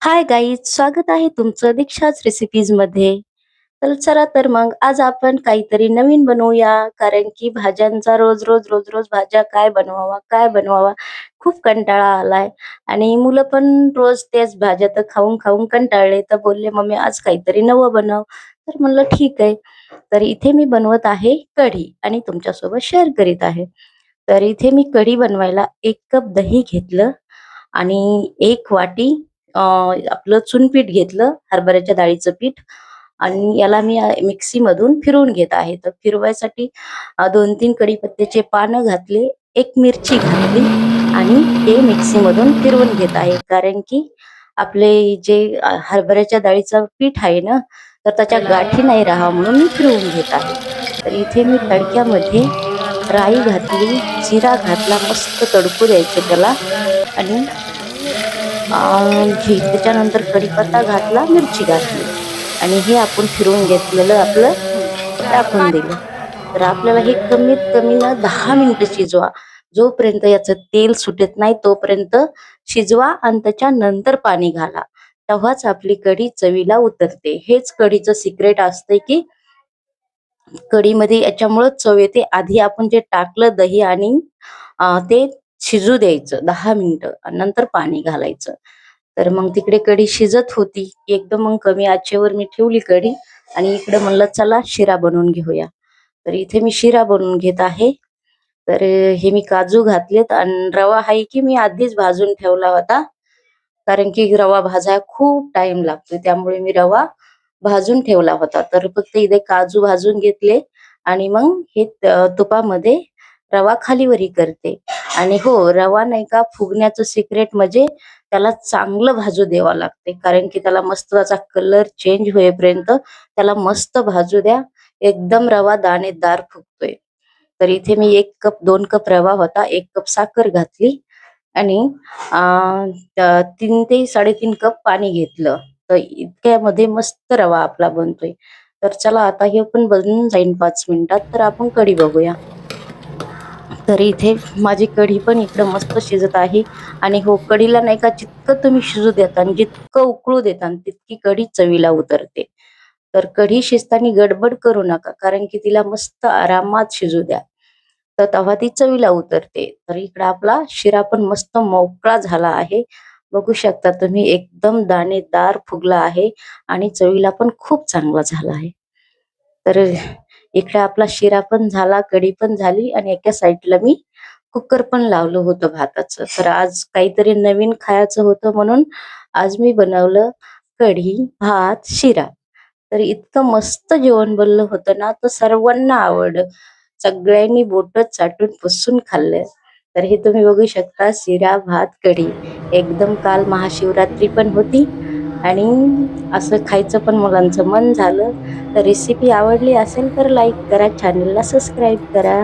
Hi guys, स्वागत आहे तुमचं दीक्षाच रेसिपीजमध्ये. तर चला तर मग आज आपण काहीतरी नवीन बनवूया. कारण की भाज्यांचा रोज रोज भाज्या काय बनवावा खूप कंटाळा आलाय. आणि मुलं पण रोज तेच भाज्या तर खाऊन खाऊन कंटाळले, तर बोलले मम्मी आज काहीतरी नवं बनव. तर म्हणलं ठीक आहे. तर इथे मी बनवत आहे कढी आणि तुमच्यासोबत शेअर करीत आहे. तर इथे मी कढी बनवायला 1 कप दही घेतलं आणि 1 वाटी आपलं चुनपीठ घेतलं, हरभऱ्याच्या डाळीचं पीठ. आणि याला मी मिक्सीमधून फिरवून घेत आहे. तर फिरवायसाठी 2-3 कढीपत्त्याचे पानं घातले, 1 मिरची घातली आणि ते मिक्सीमधून फिरवून घेत आहे. कारण की आपले जे हरभऱ्याच्या डाळीचं पीठ आहे ना, तर त्याच्या गाठी नाही राहावं म्हणून मी फिरवून घेत आहे. तर इथे मी तडक्यामध्ये राई घातली, जिरा घातला, मस्त तडकू द्यायचं त्याला. आणि त्याच्यानंतर कढीपत्ता घातला, मिरची घातली आणि हे आपण फिरवून घेतलेलं आपलं टाकून दिलं. तर आपल्याला हे कमीत कमी ना 10 मिनिटं शिजवा. जोपर्यंत याचं तेल सुटत नाही तोपर्यंत शिजवा आणि त्याच्यानंतर पाणी घाला. तेव्हाच आपली कढी चवीला उतरते. हेच कढीचं सिक्रेट असते की कढीमध्ये याच्यामुळं चव येते. आधी आपण जे टाकलं दही आणि ते शिजू द्यायचं 10 मिनिटं आणि नंतर पाणी घालायचं. तर मग तिकडे कढी शिजत होती. एकदम मग कमी आचेवर मी ठेवली कढी आणि इकडे म्हणलं चला शिरा बनवून घेऊया. तर इथे मी शिरा बनवून घेत आहे. तर हे मी काजू घातलेत आणि रवा आहे की मी आधीच भाजून ठेवला होता. कारण की रवा भाजायला खूप टाइम लागतो, त्यामुळे मी रवा भाजून ठेवला होता. तर फक्त इथे काजू भाजून घेतले आणि मग हे तुपामध्ये रवा खालीवरी करते. आणि हो, रवा नाही का फुगण्याचं सिक्रेट म्हणजे त्याला चांगलं भाजू द्यावं लागते. कारण की त्याला मस्त त्याचा कलर चेंज होईपर्यंत त्याला मस्त भाजू द्या. एकदम रवा दाणेदार फुगतोय. तर इथे मी 1 कप 2 कप रवा होता, 1 कप साखर घातली आणि 3 ते 3.5 कप पाणी घेतलं. तर इतक्यामध्ये मस्त रवा आपला बनतोय. तर चला आता हे पण बनून जाईल 5 मिनिटात. तर आपण कढी बघूया. तर इथे माझी कढी पण इकडं मस्त शिजत आहे. आणि हो, कढीला नाही का जितकं तुम्ही शिजू देता आणि जितकं उकळू देता तितकी कढी चवीला उतरते. तर कढी शिजताना गडबड करू नका, कारण की तिला मस्त आरामात शिजू द्या. तर तेव्हा ती चवीला उतरते. तर इकडे आपला शिरा पण मस्त मोकळा झाला आहे. बघू शकता तुम्ही, एकदम दाणेदार फुगला आहे आणि चवीला पण खूप चांगला झाला आहे. तर इकडे आपला शिरा पण झाला, कढी पण झाली आणि एका साईडला मी कुकर पण लावलं होतं भाताचं. तर आज काहीतरी नवीन खायचं होतं म्हणून आज मी बनवलं कढी, भात, शिरा. तर इतकं मस्त जेवण बनलं होतं ना, तर सर्वांना आवडलं. सगळ्यांनी बोटं चाटून पुसून खाल्लं. तर हे तुम्ही बघू शकता, शिरा, भात, कढी. एकदम काल महाशिवरात्री पण होती आणि असं खायचं पण मुलांचं मन झालं. तर रेसिपी आवडली असेल तर लाईक करा, चॅनलला सबस्क्राईब करा.